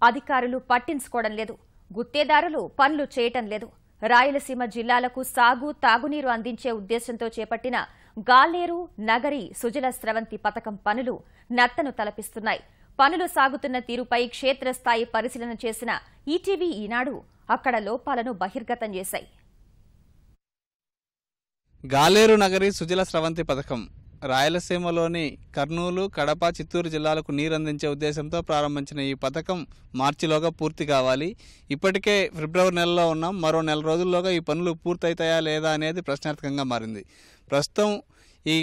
అధికారులు పట్టించుకోవడం లేదు. గుత్తేదారులు పనులు చేయటం లేదు. రాయలసీమ జిల్లాలకు సాగు, తాగునీరు అందించే ఉద్దేశంతో చేపట్టిన గాలేరు నగరి సుజల స్రవంతి పథకం పనులు నత్తను తలపిస్తున్నాయి. పనులు సాగుతున్న తీరుపై క్షేత్రస్థాయి పరిశీలన చేసిన ఈటీవీ ఈనాడు అక్కడ లోపాలను బహిర్గతం చేశాయి. గాలేరు నగరి సుజల స్రవంతి పథకం రాయలసీమలోని కర్నూలు, కడప, చిత్తూరు జిల్లాలకు నీరు అందించే ఉద్దేశంతో ప్రారంభించిన ఈ పథకం మార్చిలోగా పూర్తి కావాలి. ఇప్పటికే ఫిబ్రవరి నెలలో ఉన్నాం. మరో నెల రోజుల్లోగా ఈ పనులు పూర్తవుతాయా లేదా అనేది ప్రశ్నార్థకంగా మారింది. ప్రస్తుతం ఈ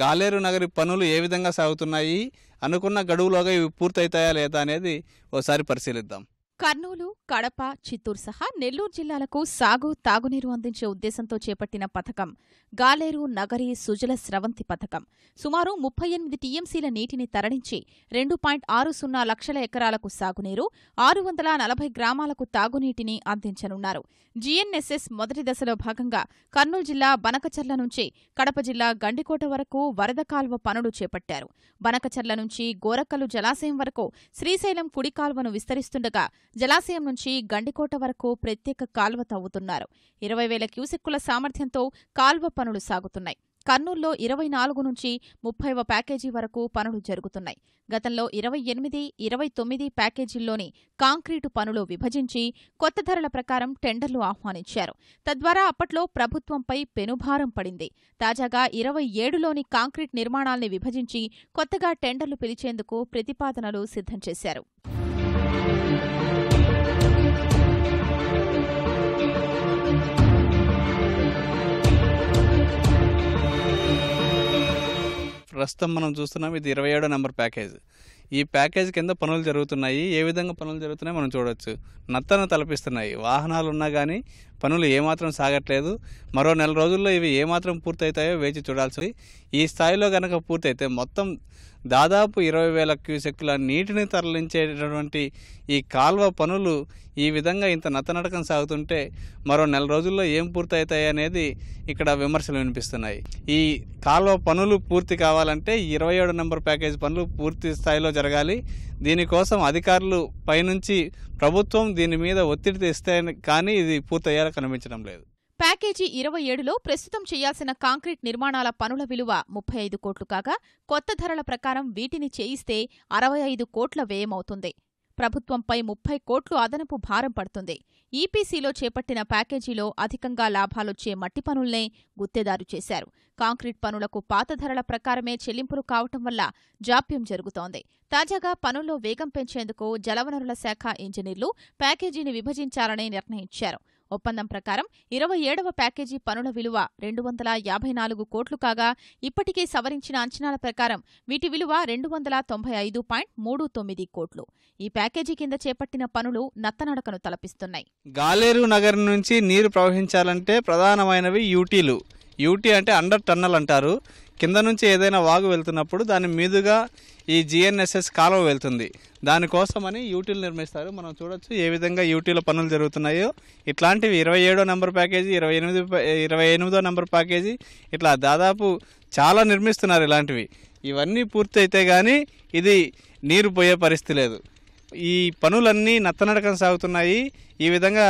గాలేరు నగరి పనులు ఏ విధంగా సాగుతున్నాయి, అనుకున్న గడువులోగా ఇవి పూర్తవుతాయా లేదా అనేది ఓసారి పరిశీలిద్దాం. కర్నూలు, కడప, చిత్తూరు సహా నెల్లూరు జిల్లాలకు సాగు, తాగునీరు అందించే ఉద్దేశంతో చేపట్టిన పథకం గాలేరు నగరి సుజల స్రవంతి పథకం. సుమారు 38 టీఎంసీల నీటిని తరలించి 2.60 లక్షల ఎకరాలకు సాగునీరు, 640 గ్రామాలకు తాగునీటిని అందించనున్నారు. జీఎన్ఎస్ఎస్ మొదటి దశలో భాగంగా కర్నూలు జిల్లా బనకచర్ల నుంచి కడప జిల్లా గండికోట వరకు వరద కాల్వ పనులు చేపట్టారు. బనకచర్ల నుంచి గోరకల్లు జలాశయం వరకు శ్రీశైలం కుడి కాల్వను విస్తరిస్తుండగా జలాశయం నుంచి గండికోట వరకు ప్రత్యేక కాల్వ తవ్వుతున్నారు. 20,000 క్యూసెక్కుల సామర్థ్యంతో కాల్వ పనులు సాగుతున్నాయి. కర్నూలులో 24 నుంచి 30వ ప్యాకేజీ వరకు పనులు జరుగుతున్నాయి. గతంలో 28, 29 ప్యాకేజీల్లోని కాంక్రీటు పనులు విభజించి కొత్త ధరల ప్రకారం టెండర్లు ఆహ్వానించారు. తద్వారా అప్పట్లో ప్రభుత్వంపై పెనుభారం పడింది. తాజాగా 27లోని కాంక్రీట్ నిర్మాణాల్ని విభజించి కొత్తగా టెండర్లు పిలిచేందుకు ప్రతిపాదనలు సిద్ధం చేశారు. ప్రస్తుతం మనం చూస్తున్నాం, ఇది 27వ నెంబర్ ప్యాకేజ్. ఈ ప్యాకేజ్ కింద పనులు జరుగుతున్నాయి. ఏ విధంగా పనులు జరుగుతున్నాయి మనం చూడవచ్చు. నత్తను తలపిస్తున్నాయి. వాహనాలు ఉన్నా కానీ పనులు ఏమాత్రం సాగట్లేదు. మరో నెల రోజుల్లో ఇవి ఏమాత్రం పూర్తవుతాయో వేచి చూడాల్సింది. ఈ స్థాయిలో కనుక పూర్తయితే మొత్తం దాదాపు 20,000 క్యూసెక్కుల నీటిని తరలించేటటువంటి ఈ కాల్వ పనులు ఈ విధంగా ఇంత నత్తనడకం సాగుతుంటే మరో నెల రోజుల్లో ఏం పూర్తవుతాయి అనేది ఇక్కడ విమర్శలు వినిపిస్తున్నాయి. ఈ కాల్వ పనులు పూర్తి కావాలంటే 27 నెంబర్ ప్యాకేజ్ పనులు పూర్తి స్థాయిలో జరగాలి. దీనికోసం అధికారులు పైనుంచి ప్రభుత్వం దీని మీద ఒత్తిడి తెస్తే కానీ ఇది పూర్తయ్యేలా కనిపించడం లేదు. ప్యాకేజీ 27లో ప్రస్తుతం చేయాల్సిన కాంక్రీట్ నిర్మాణాల పనుల విలువ 35 కోట్లు కాగా కొత్త ధరల ప్రకారం వీటిని చేయిస్తే 65 కోట్ల వ్యయమవుతుంది. ప్రభుత్వంపై 30 కోట్లు అదనపు భారం పడుతుంది. ఈపీసీలో చేపట్టిన ప్యాకేజీలో అధికంగా లాభాలొచ్చే మట్టి పనుల్నే గుత్తేదారు చేశారు. కాంక్రీట్ పనులకు పాత ధరల ప్రకారమే చెల్లింపులు కావటం వల్ల జాప్యం జరుగుతోంది. తాజాగా పనుల్లో వేగం పెంచేందుకు జలవనరుల శాఖ ఇంజనీర్లు ప్యాకేజీని విభజించాలని నిర్ణయించారు. ఒప్పందం ప్రకారం 27వ ప్యాకేజీ పనుల విలువ 254 కోట్లు కాగా ఇప్పటికే సవరించిన అంచనాల ప్రకారం వీటి విలువ 295.39 కోట్లు. ఈ ప్యాకేజీ కింద చేపట్టిన పనులు నత్తనడకను తలపిస్తున్నాయి. గాలేరు నగర్ నుంచి నీరు ప్రవహించాలంటే ప్రధానమైనవి యూటీలు. యూటీ అంటే అండర్ టన్నల్ అంటారు. కింద నుంచి ఏదైనా వాగు వెళ్తున్నప్పుడు దాని మీదుగా ఈ జీఎన్ఎస్ఎస్ కాలువ వెళ్తుంది. దానికోసమని యూటీలు నిర్మిస్తారు. మనం చూడొచ్చు ఏ విధంగా యూటీల పనులు జరుగుతున్నాయో. ఇట్లాంటివి 27వ నెంబర్ ప్యాకేజీ, 28వ నెంబర్ ప్యాకేజీ, ఇట్లా దాదాపు చాలా నిర్మిస్తున్నారు ఇలాంటివి. ఇవన్నీ పూర్తి అయితే కానీ ఇది నీరు పోయే పరిస్థితి లేదు. ఈ పనులన్నీ నత్తనడకం సాగుతున్నాయి. ఈ విధంగా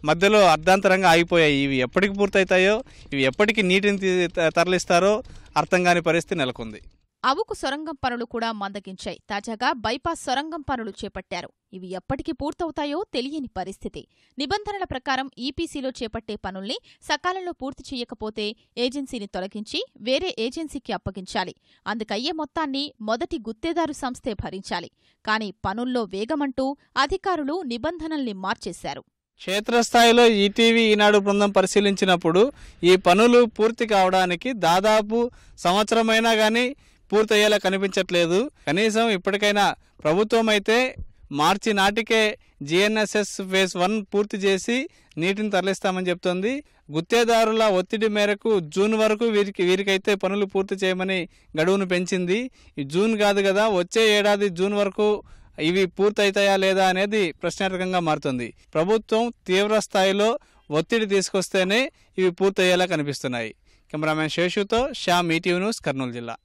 మధ్యలో అర్ధాంతరంగా ఆగిపోయాయి. ఇవి ఎప్పటికి పూర్తవుతాయో, ఇవి ఎప్పటికి నీటిని తరలిస్తారో అర్థం కాని పరిస్థితి నెలకొంది. అవుకు సొరంగం పనులు కూడా మందగించాయి. తాజాగా బైపాస్ సొరంగం పనులు చేపట్టారు. ఇవి ఎప్పటికి పూర్తవుతాయో తెలియని పరిస్థితి. నిబంధనల ప్రకారం ఈపీసీలో చేపట్టే పనుల్ని సకాలంలో పూర్తి చేయకపోతే ఏజెన్సీని తొలగించి వేరే ఏజెన్సీకి అప్పగించాలి. అందుకయ్యే మొత్తాన్ని మొదటి గుత్తేదారు సంస్థే భరించాలి. కానీ పనుల్లో వేగమంటూ అధికారులు నిబంధనల్ని మార్చేశారు. క్షేత్రస్థాయిలో ఈటీవీ ఈనాడు బృందం పరిశీలించినప్పుడు ఈ పనులు పూర్తి కావడానికి దాదాపు సంవత్సరమైనా కానీ పూర్తయ్యేలా కనిపించట్లేదు. కనీసం ఇప్పటికైనా ప్రభుత్వం అయితే మార్చి నాటికే జీఎన్ఎస్ఎస్ ఫేజ్ 1 పూర్తి చేసి నీటిని తరలిస్తామని చెప్తోంది. గుత్తేదారుల ఒత్తిడి మేరకు జూన్ వరకు వీరికైతే పనులు పూర్తి చేయమని గడువును పెంచింది. ఈ జూన్ కాదు కదా, వచ్చే ఏడాది జూన్ వరకు ఇవి పూర్తవుతాయా లేదా అనేది ప్రశ్నార్థకంగా మారుతుంది. ప్రభుత్వం తీవ్ర స్థాయిలో ఒత్తిడి తీసుకొస్తేనే ఇవి పూర్తయ్యేలా కనిపిస్తున్నాయి. కెమెరామెన్ శేషుతో శ్యామ్, ఈటీవీ న్యూస్, కర్నూలు జిల్లా.